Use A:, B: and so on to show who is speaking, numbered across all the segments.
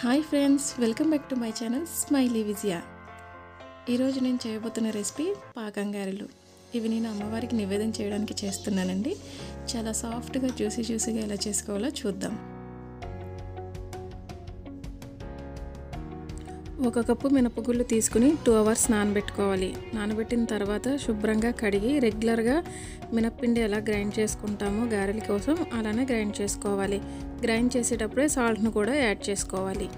A: Hi friends, welcome back to my channel smiley Vijaya. ఈరోజు నేను చేయబోతున్న రెసిపీ పాకం గారెలు. ఇవి నేను అమ్మవారికి నివేదన చేయడానికి చేస్తున్నానండి. చాలా సాఫ్ట్గా జ్యూసీగా ఎలా చేసుకోవాలో చూద్దాం. 1 కప్పు మినపగుళ్ళు తీసుకుని 2 అవర్స్ నానబెట్టుకోవాలి. నానబెట్టిన తర్వాత శుభ్రంగా కడిగి రెగ్యులర్గా మినప్పిండి ఎలా గ్రైండ్ చేసుకుంటామో గారెల కోసం అలానే గ్రైండ్ చేసుకోవాలి. గ్రైండ్ చేసేటప్పుడే సాల్ట్ను కూడా యాడ్ చేసుకోవాలి.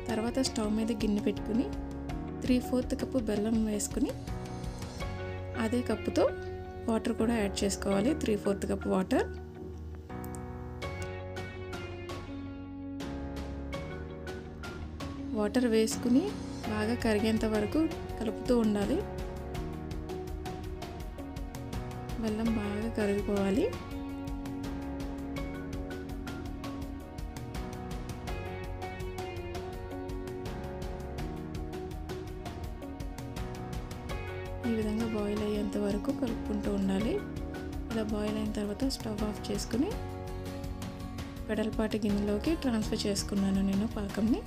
A: తర్వాత స్టవ్ మీద గిన్నె పెట్టుకుని 3/4 కప్పు బెల్లం వేసుకుని అదే కప్పుతో వాటర్ కూడా యాడ్ చేసుకోవాలి. 3/4 కప్పు వాటర్. వాటర్ వేసుకుని బాగా కరిగేంత వరకు కలుపుతూ ఉండాలి. బెల్లం బాగా కరిగిపోవాలి. ఈ విధంగా బాయిల్ అయ్యేంత వరకు కలుపుకుంటూ ఉండాలి. ఇలా బాయిల్ అయిన తర్వాత స్టవ్ ఆఫ్ చేసుకుని వెడల్పాటి గిన్నెలోకి ట్రాన్స్ఫర్ చేసుకున్నాను నేను పాకంని.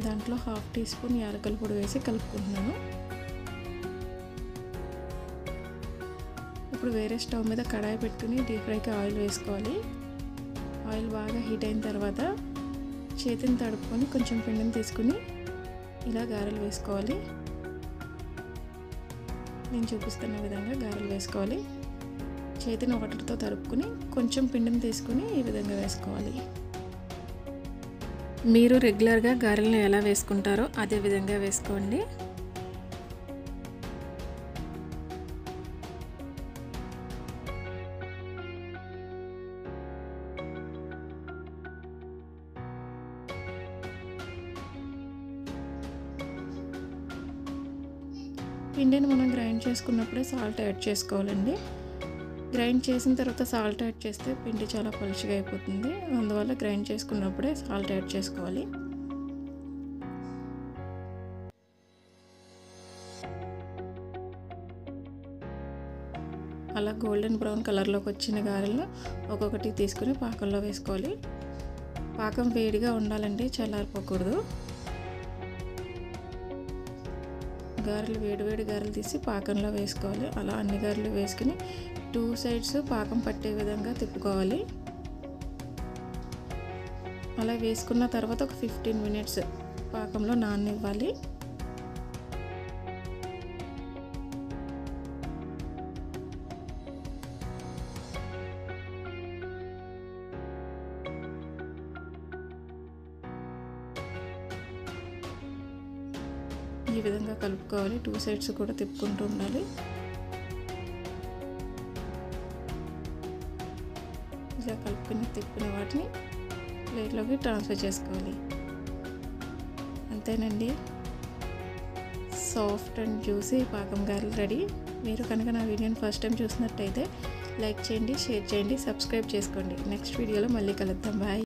A: దాంట్లో 1/2 టీ స్పూన్ యాలకుల పొడి వేసి కలుపుకుంటున్నాను. ఇప్పుడు వేరే స్టవ్ మీద కడాయి పెట్టుకుని డీప్ ఫ్రైకి ఆయిల్ వేసుకోవాలి. ఆయిల్ బాగా హీట్ అయిన తర్వాత చేతిని తడుపుకొని కొంచెం పిండిని తీసుకుని ఇలా గారెలు వేసుకోవాలి. నేను చూపిస్తున్న విధంగా గారెలు వేసుకోవాలి. చేతిని వాటర్తో తడుపుకొని కొంచెం పిండిని తీసుకుని ఈ విధంగా వేసుకోవాలి. మీరు రెగ్యులర్గా గారెలను ఎలా వేసుకుంటారో అదే విధంగా వేసుకోండి. పిండిని మనం గ్రైండ్ చేసుకున్నప్పుడే సాల్ట్ యాడ్ చేసుకోవాలండి. గ్రైండ్ చేసిన తర్వాత సాల్ట్ యాడ్ చేస్తే పిండి చాలా పలుచగా అయిపోతుంది. అందువల్ల గ్రైండ్ చేసుకున్నప్పుడే సాల్ట్ యాడ్ చేసుకోవాలి. అలా గోల్డెన్ బ్రౌన్ కలర్లోకి వచ్చిన గారెలను ఒక్కొక్కటి తీసుకుని పాకంలో వేసుకోవాలి. పాకం వేడిగా ఉండాలండి, చల్లారిపోకూడదు. గారెలు వేడివేడి గారెలు తీసి పాకంలో వేసుకోవాలి. అలా అన్ని గారెలు వేసుకుని 2 సైడ్స్ పాకం పట్టే విధంగా తిప్పుకోవాలి. అలా వేసుకున్న తర్వాత ఒక 15 మినిట్స్ పాకంలో నాననివ్వాలి. ఈ విధంగా కలుపుకోవాలి. 2 సైడ్స్ కూడా తిప్పుకుంటూ ఉండాలి. ఇలా కలుపుకుని తిప్పిన వాటిని ప్లేట్లోకి ట్రాన్స్ఫర్ చేసుకోవాలి. అంతేనండి, సాఫ్ట్ అండ్ జ్యూసీ పాకం గారెలు రెడీ. మీరు కనుక నా వీడియోని ఫస్ట్ టైం చూసినట్టయితే లైక్ చేయండి, షేర్ చేయండి, సబ్స్క్రైబ్ చేసుకోండి. నెక్స్ట్ వీడియోలో మళ్ళీ కలుద్దాం. బాయ్.